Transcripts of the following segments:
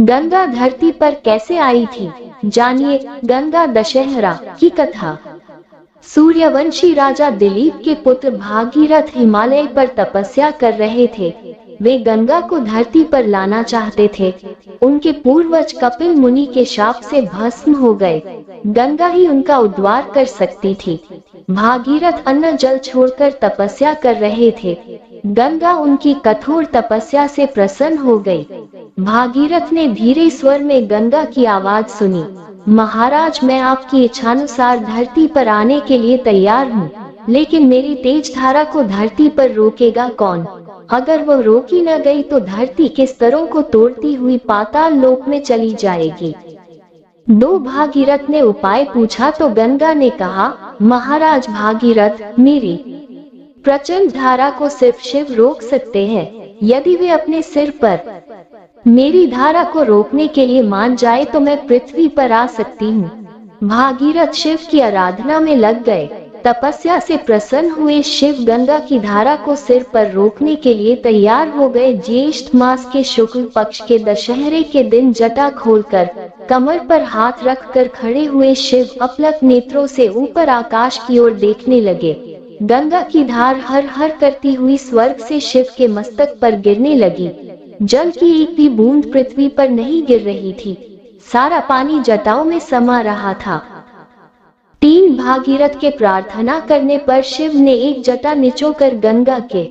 गंगा धरती पर कैसे आई थी, जानिए गंगा दशहरा की कथा। सूर्यवंशी राजा दिलीप के पुत्र भागीरथ हिमालय पर तपस्या कर रहे थे। वे गंगा को धरती पर लाना चाहते थे। उनके पूर्वज कपिल मुनि के शाप से भस्म हो गए। गंगा ही उनका उद्धार कर सकती थी। भागीरथ अन्न जल छोड़कर तपस्या कर रहे थे। गंगा उनकी कठोर तपस्या से प्रसन्न हो गई। भागीरथ ने धीरे स्वर में गंगा की आवाज सुनी, महाराज, मैं आपकी इच्छानुसार धरती पर आने के लिए तैयार हूँ, लेकिन मेरी तेज धारा को धरती पर रोकेगा कौन? अगर वो रोकी न गई तो धरती के स्तरों को तोड़ती हुई पाताल लोक में चली जाएगी। दो भागीरथ ने उपाय पूछा तो गंगा ने कहा, महाराज भागीरथ, मेरी प्रचंड धारा को सिर्फ शिव रोक सकते हैं। यदि वे अपने सिर पर मेरी धारा को रोकने के लिए मान जाए तो मैं पृथ्वी पर आ सकती हूँ। भागीरथ शिव की आराधना में लग गए। तपस्या से प्रसन्न हुए शिव गंगा की धारा को सिर पर रोकने के लिए तैयार हो गए। ज्येष्ठ मास के शुक्ल पक्ष के दशहरे के दिन जटा खोलकर कमर पर हाथ रखकर खड़े हुए शिव अपलक नेत्रों से ऊपर आकाश की ओर देखने लगे। गंगा की धार हर हर करती हुई स्वर्ग से शिव के मस्तक पर गिरने लगी। जल की एक भी बूंद पृथ्वी पर नहीं गिर रही थी। सारा पानी जटाओं में समा रहा था। तीन भागीरथ के प्रार्थना करने पर शिव ने एक जटा निचोकर गंगा के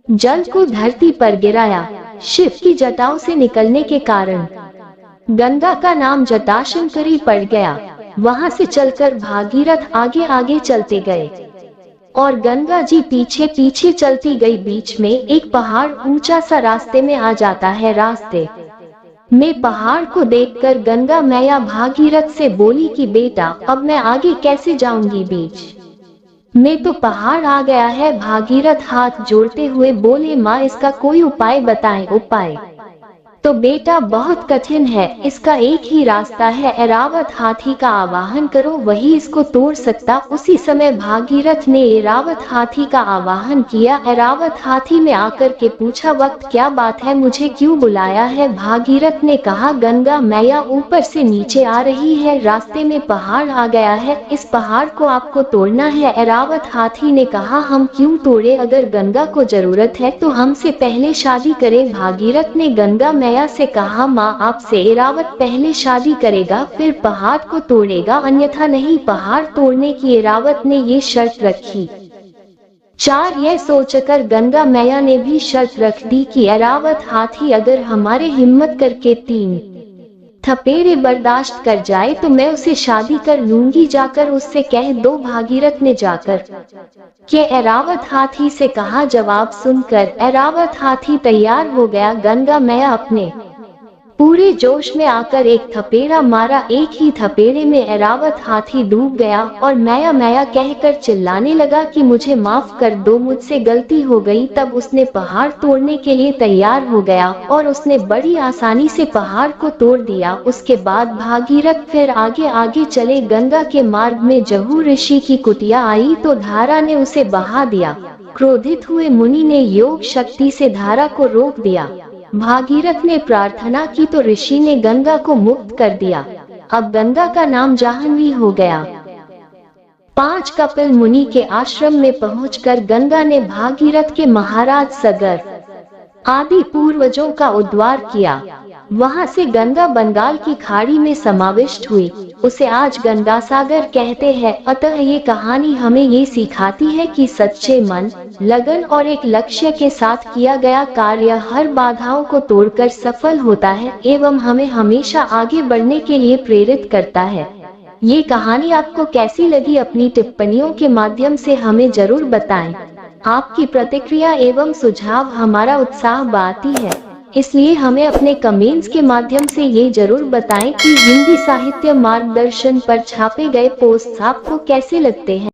जल को धरती पर गिराया। शिव की जटाओं से निकलने के कारण गंगा का नाम जटाशंकरी पड़ गया। वहां से चलकर भागीरथ आगे आगे चलते गए और गंगा जी पीछे पीछे चलती गई। बीच में एक पहाड़ ऊंचा सा रास्ते में आ जाता है। रास्ते में पहाड़ को देखकर गंगा मैया भागीरथ से बोली कि बेटा, अब मैं आगे कैसे जाऊंगी? बीच में तो पहाड़ आ गया है। भागीरथ हाथ जोड़ते हुए बोले, माँ, इसका कोई उपाय बताएं। उपाय तो बेटा बहुत कठिन है, इसका एक ही रास्ता है, ऐरावत हाथी का आवाहन करो, वही इसको तोड़ सकता। उसी समय भागीरथ ने ऐरावत हाथी का आवाहन किया। ऐरावत हाथी में आकर के पूछा, वक्त क्या बात है, मुझे क्यों बुलाया है? भागीरथ ने कहा, गंगा मैया ऊपर से नीचे आ रही है, रास्ते में पहाड़ आ गया है, इस पहाड़ को आपको तोड़ना है। ऐरावत हाथी ने कहा, हम क्यों तोड़े? अगर गंगा को जरूरत है तो हमसे पहले शादी करे। भागीरथ ने गंगा मैया से कहा, माँ, आपसे ऐरावत पहले शादी करेगा फिर पहाड़ को तोड़ेगा, अन्यथा नहीं। पहाड़ तोड़ने की ऐरावत ने ये शर्त रखी। यह सोचकर गंगा मैया ने भी शर्त रख दी कि ऐरावत हाथी अगर हमारे हिम्मत करके 3 थपेड़े बर्दाश्त कर जाए तो मैं उसे शादी कर लूंगी, जाकर उससे कह दो। भागीरथ ने जाकर के ऐरावत हाथी से कहा। जवाब सुनकर ऐरावत हाथी तैयार हो गया। गंगा मैया अपने पूरे जोश में आकर एक थपेड़ा मारा। एक ही थपेड़े में ऐरावत हाथी डूब गया और मैया मैया कहकर चिल्लाने लगा कि मुझे माफ कर दो, मुझसे गलती हो गई। तब उसने पहाड़ तोड़ने के लिए तैयार हो गया और उसने बड़ी आसानी से पहाड़ को तोड़ दिया। उसके बाद भागीरथ फिर आगे आगे चले। गंगा के मार्ग में जहू ऋषि की कुटिया आई तो धारा ने उसे बहा दिया। क्रोधित हुए मुनि ने योग शक्ति से धारा को रोक दिया। भागीरथ ने प्रार्थना की तो ऋषि ने गंगा को मुक्त कर दिया। अब गंगा का नाम जाह्नवी हो गया। 5 कपिल मुनि के आश्रम में पहुंचकर गंगा ने भागीरथ के महाराज सगर आदि पूर्वजों का उद्धार किया। वहां से गंगा बंगाल की खाड़ी में समाविष्ट हुई। उसे आज गंगा सागर कहते हैं। अतः ये कहानी हमें ये सिखाती है कि सच्चे मन, लगन और एक लक्ष्य के साथ किया गया कार्य हर बाधाओं को तोड़कर सफल होता है एवं हमें हमेशा आगे बढ़ने के लिए प्रेरित करता है। ये कहानी आपको कैसी लगी? अपनी टिप्पणियों के माध्यम से हमें जरूर बताएं। आपकी प्रतिक्रिया एवं सुझाव हमारा उत्साह बढ़ाती है, इसलिए हमें अपने कमेंट्स के माध्यम से ये जरूर बताएं कि हिंदी साहित्य मार्गदर्शन पर छापे गए पोस्ट आपको कैसे लगते हैं।